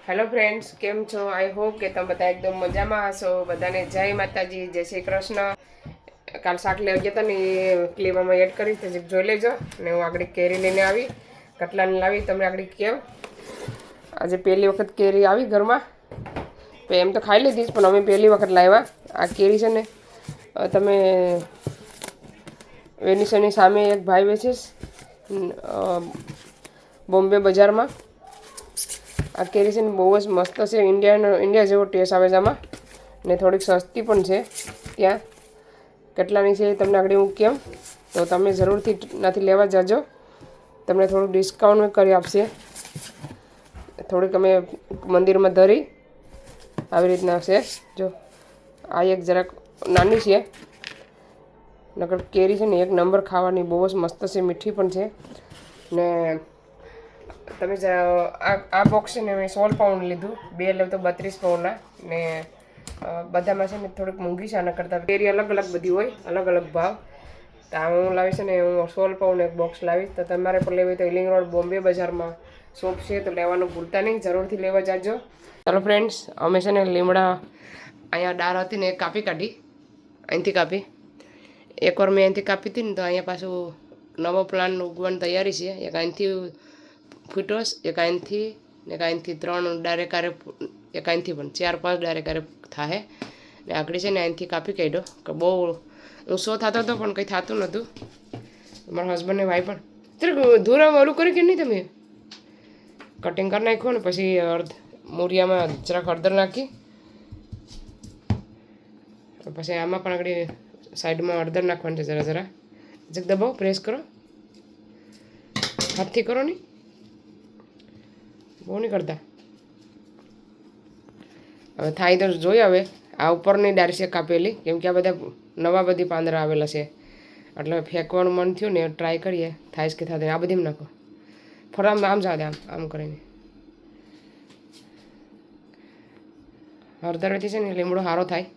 Hello friends, કેમ છો? I hope કે તમે બધા એકદમ મજામાં હશો. બધાને જય માતાજી, જય શ્રી કૃષ્ણ. કાલ શાક લેવા ગયા હતા ને એ ક્લિપમાં એડ કરી તો જોઈ લેજો. ને હું આગળ કેરી લઈને આવી, કટલાને લાવી. તમને આગળ કેમ આજે પહેલી વખત કેરી આવી ઘરમાં. એમ તો ખાઈ લીધી પણ અમે પહેલી વખત લાવ્યા. આ કેરી છે ને તમે વેનિસની સામે એક ભાઈ વેચીશ બોમ્બે બજારમાં. આ કેરી છે ને બહુ જ મસ્ત છે. ઇન્ડિયા જેવો ટેસ્ટ આવે છે આમાં, ને થોડીક સસ્તી પણ છે. ત્યાં કેટલાની છે તમને આગળ હું કેમ, તો તમે જરૂરથી નથી લેવા જાજો. તમને થોડુંક ડિસ્કાઉન્ટ કરી આપશે. થોડીક અમે મંદિરમાં ધરી આવી રીતના છે. જો આ એક જરાક નાની છે, નકર કેરી છે ને એક નંબર ખાવાની, બહુ જ મસ્ત છે, મીઠી પણ છે. ને તમે આ બોક્સ છે ને મેં 16 પાઉન્ડ લીધું, 2 લેવ તો 32 પાઉન્ડના. ને બધામાં છે ને થોડીક મોંઘી છે આના કરતાં. કેરી અલગ અલગ બધી હોય, અલગ અલગ ભાવ. તો આ હું લાવીશ ને હું 16 પાઉન્ડ એક બોક્સ લાવીશ. તો તમારે પણ લેવી તો ઇલિંગ રોડ બોમ્બે બજારમાં શોપ છે, તો લેવાનું ભૂલતા નહીં, જરૂરથી લેવા જાજો. ચાલો ફ્રેન્ડ્સ, અમે છે ને લીમડા અહીંયા ડાળ હતી ને એ કાપી કાઢી, અહીંથી કાપી. એકવાર મેં અહીંથી કાપી હતી ને તો અહીંયા પાછું નવો પ્લાન્ટ ઉગવાની તૈયારી છે. એક અહીંથી ફૂટોસ, એક અહીંથી ને એક અહીંથી 3 ડાયરેક્ટ આરે, એક અહીંથી પણ 4-5 ડાયરેક્ટ આરે થાય. ને આકડી છે ને અહીંથી કાપી કાઢ્યો કે બહુ ઊંચો થતો હતો પણ કંઈ થતું નહોતું. મારા હસબન્ડને ભાઈ પણ ત્યારે ધૂરા ઓલું કરી કે નહીં, તમે કટિંગ કરી નાખ્યું ને પછી મૂરિયામાં જરાક હળદર નાખી, પછી આમાં પણ આગળ સાઈડમાં હળદર નાખવાની છે. જરા જક દબાવો, પ્રેસ કરો, હાથથી કરો નહીં, બહુ નહીં કરતા. હવે થાય તો જોઈએ. હવે આ ઉપરની ડાળ છે કાપેલી, કેમ કે આ બધા નવા બધી પાંદડા આવેલા છે, એટલે ફેંકવાનું મન થયું ને ટ્રાય કરીએ થાય કે થાય. આ બધી નાખો, ફરામ આમ જાવ દે, આમ કરીને. હળદરથી છે ને લીમડો સારો થાય.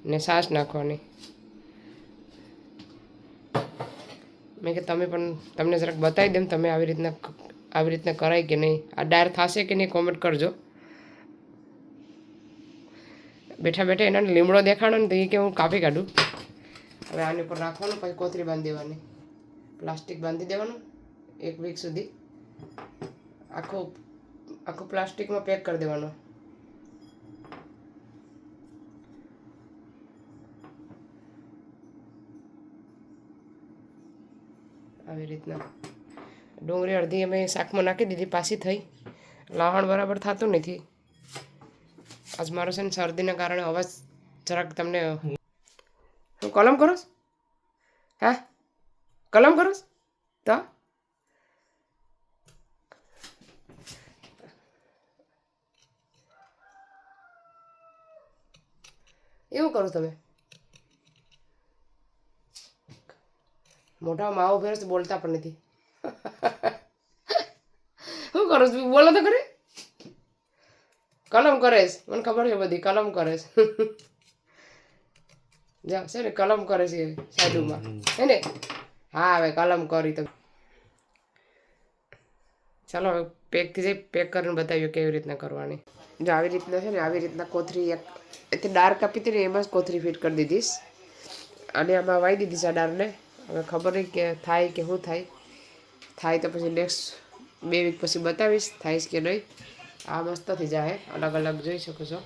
ને છાશ નાખવાની. મેં કે તમે પણ તમને જરાક બતાવી દેમ, તમે આવી રીતના કરાય કે નહીં, આ ડાયર થશે કે નહીં કોમેન્ટ કરજો. બેઠા બેઠા એના લીમડો દેખાડો ને તો એ કે હું કાપી કાઢું. હવે આની ઉપર રાખવાનું, પછી કોથળી બાંધી દેવાની, પ્લાસ્ટિક બાંધી દેવાનું 1 વીક સુધી. આખું પ્લાસ્ટિકમાં પેક કરી દેવાનું. આવી રીતના ડુંગળી અડધી અમે શાકમાં નાખી દીધી, પાછી થઈ. લસણ બરાબર થતું નથી. આજ મારો છે ને શરદીના કારણે અવાજ જરાક તમને. હું કલમ કરોસ? હા, કલમ કરોસ તો એવું કરો તમે? મોટા માવો ફેરસ બોલતા પણ નથી. શું કરો છો? બોલો તો કરે. કલમ કરેશ, મને ખબર છે બધી, કલમ કરેશ. જા છે ને કલમ કરે છે સાઈડમાં, હે ને? હા, હવે કલમ કરી તો ચાલો હવે પેક થઈ જાય. પેક કરીને બતાવ્યું કેવી રીતના કરવાની. જો આવી રીતના છે ને, આવી રીતના કોથરી એક ડાર્ક કાપી હતી ને એમાં જ કોથરી ફિટ કરી દીધીશ. અને આમાં વાઈ દીધીશ આ ડાળને. હવે ખબર નહીં કે થાય કે શું થાય તો પછી નેક્સ્ટ 2 વીક પછી બતાવીશ થાય કે નહીં. આ મસ્ત થઈ જાય, અલગ અલગ જોઈ શકો છો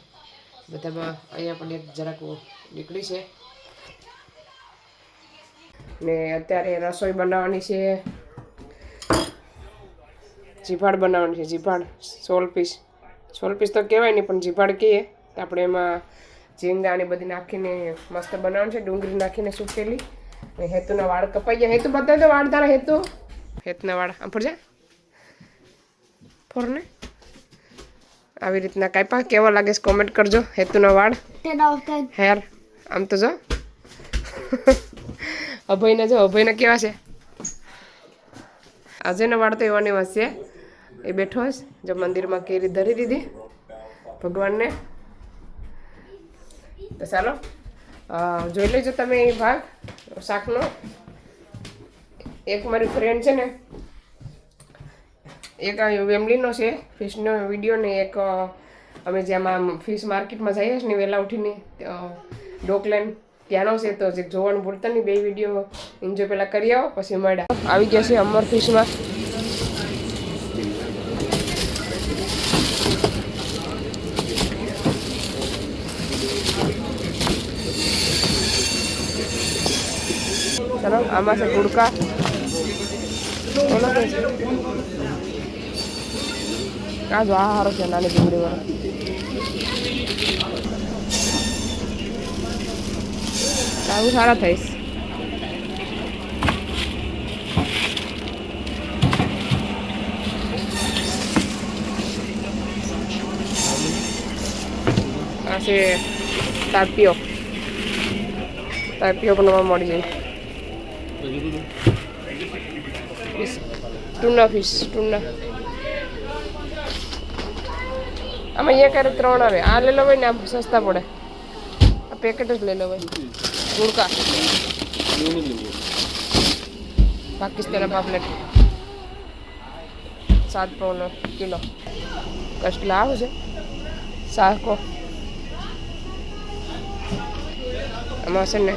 બધામાં. અહીંયા પણ એક જરાક નીકળી છે. ને અત્યારે રસોઈ બનાવવાની છે, જીભાડ બનાવવાની છે. જીભાડ 16 પીસ તો કહેવાય નહીં, પણ જીભાડ કહીએ. આપણે એમાં ઝીંગા ને બધી નાખીને મસ્ત બનાવવાનું છે, ડુંગળી નાખીને સૂકેલી. ને હેતુના વાળ કપાઈ ગયા. હેતુ બતાવી દો વાળ તારા. હેતુના વાળ આમ ફરજા ફોરને. આવી રીતના કાપ્યા. કેવા લાગે છે કોમેન્ટ કરજો. હેતુના વાળ હેર આમ તો જો. અભયના જો, અભયના કેવા છે. આજેના વાળ તો એવાની વાત છે. એ બેઠો હશે જો મંદિરમાં કેરી ધરી દીધી ભગવાનને. તો ચાલો જોઈ લેજો તમે એ ભાગ શાકનો. એક મારી ફ્રેન્ડ છે ને એક વેમલીનો છે ફિશનો વિડીયો ને એક અમે જ્યાં ફિશ માર્કેટમાં જઈએ છીએ ને વહેલા ઉઠીને ડોકલેન્ડ ત્યાંનો છે. તો જે જોવાનું ભૂલતા નહીં, 2 વિડીયો એન્જોય પહેલાં કરી આવો પછી મળ્યા. આવી ગયા છે અમર ફિશમાં. ચલો આમાં છે ગુડકા. આ જો આ સારો છે નાની ડુંગળી વાળો. આવું સારા થઈશ. આ છે તાપીઓ. તાપીઓ પણ મળી જાય. Tuna fish tuna. આમાં એક 3 આવે. આ લઈ લો ભાઈ ને, આમ સસ્તા પડે. આ પેકેટ જ લઈ લો ભાઈ. ગુડકા પાકિસ્તાની પાપલેટ 7 પાઉન્ડ કિલો. કસલા આવે છે શાકો. આમાં છે ને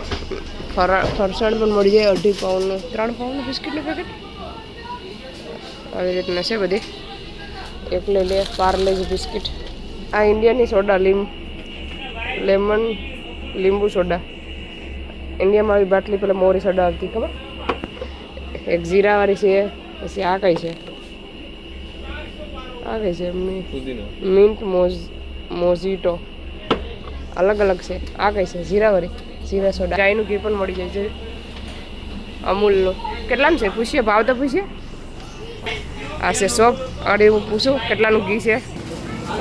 ફરસાણ પણ મળી જાય 2.5 પાઉન્ડનું. 3 પાઉન્ડનું બિસ્કિટનું પેકેટ આવી રીતના છે બધી. એક લઈ લે પાર્લેજી બિસ્કિટ. આ ઇન્ડિયાની સોડા લેમન લીંબુ સોડા. ઇન્ડિયામાં આવી બાટલી પેલા મોરી સોડા આવતી ખબર. એક જીરાવાળી છે. પછી આ કઈ છે? આ કઈ છે? મિન્ટ મોઝીટો. અલગ અલગ છે. આ કઈ છે? જીરાવાળી જીરા સોડા. ગાયનું ઘી પણ મળી જાય છે અમૂલનું. કેટલાનું છે પૂછીએ? ભાવ તો પૂછીએ. આ છે શોપ. અરે હું પૂછું કેટલાનું ઘી છે.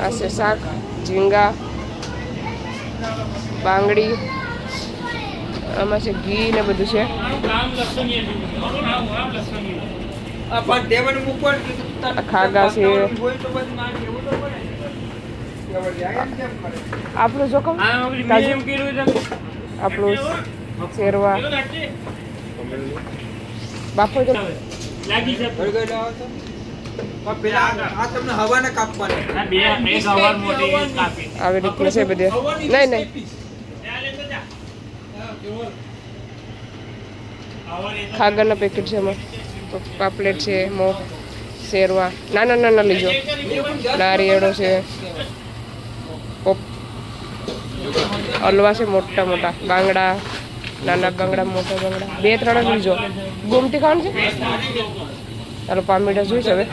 આ છે શાક ઝીંગા બાંગડી. આમાં છે ઘી ને બધું છે. ખાગા છે. આપણું જોખમ આપણું શેરવા બાફો તો આવી રીતનું છે બધે. નહીં ખાગરના પેકેટ છે. એમાં પાપલેટ છે. શેરવા નાના લીજો. નારિયેળો છે. અલવા છે મોટા મોટા. બાંગડા નાના બાંગડા મોટા બાંગડા 2-3 જ લીજો. ગોમતી ખાવાનું છે. ચાલો પામીડા જોઈશ હવે.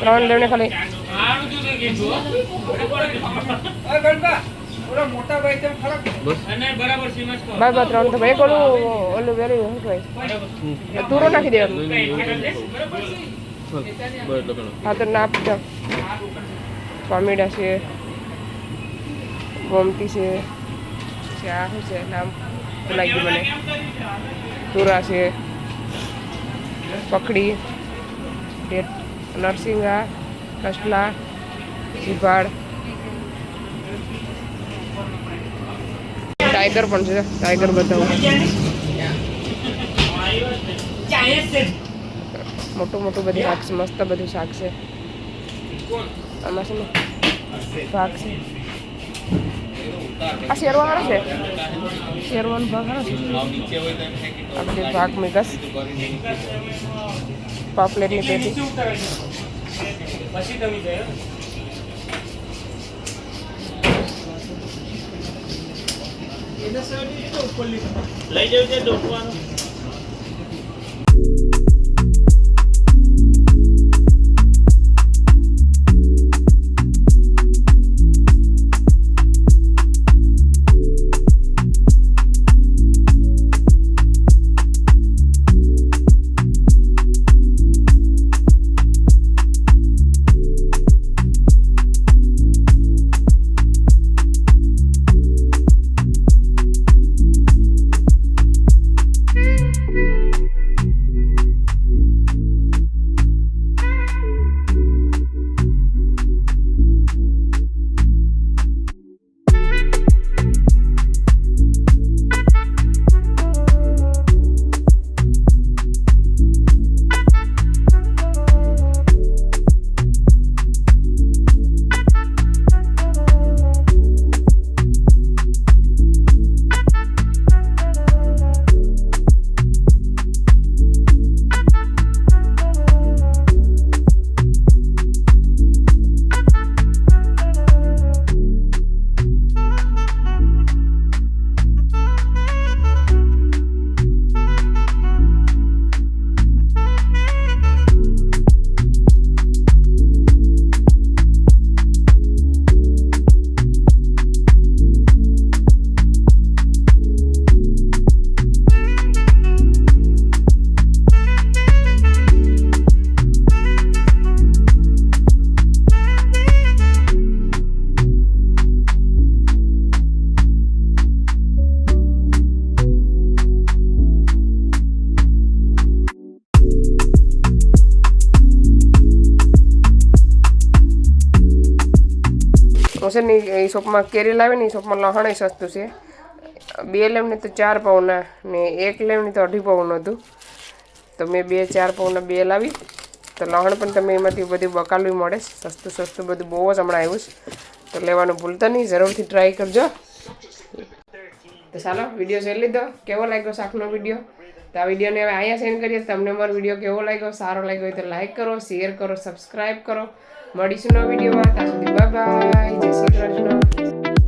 3 લેવને ખાલી. બાય 3 તો ભાઈ ઓલું વેલું શું કહેવાય તુરો નાખી દેવાનું. હા તો નાપ દો. પામીડા છે. ગોમતી છે. આ શું છે નામ ભૂલાઈ ગયું મને. તુરા છે. પકડી નરસિંગા કસલા જીભાડ. ટાઈગર પણ છે. ટાઈગર બતાવું. મોટું બધું શાક છે. મસ્ત બધું શાક છે. આમાં છે ને ભાગ છે. આ શેરવાનો છે. શેરવાનો ભાગ છે. આ બધી ભાગ મિક્સ. પાપલેટની પેટી. લઈ જવું છે ડોકવાનું. હું છે ને એ શોપમાં કેરી લાવી ને એ શોપમાં લહણ સસ્તું છે. 2 લેવ ને તો 4 પાઉના ને 1 લેવ ને તો 2.5 પાઉનું હતું. તો મેં 4 પાઉના 2 લાવી. તો લહણ પણ તમે એમાંથી બધું બકાલું મળે, સસ્તું બધું બહુ જ હમણાં આવ્યું છે. તો લેવાનું ભૂલતા નહીં, જરૂરથી ટ્રાય કરજો. તો ચાલો વિડીયો જોઈ લીધો. કેવો લાગ્યો શાકનો વિડીયો? તો આ વિડીયોને હવે અહીંયા સેન્ડ કરીએ. તમને મારો વિડીયો કેવો લાગ્યો, સારો લાગ્યો હોય તો લાઈક કરો, શેર કરો, સબસ્ક્રાઈબ કરો. મળીશું નવા વિડીયોમાં. ત્યાં સુધી બાય બાય, જય શ્રી કૃષ્ણ.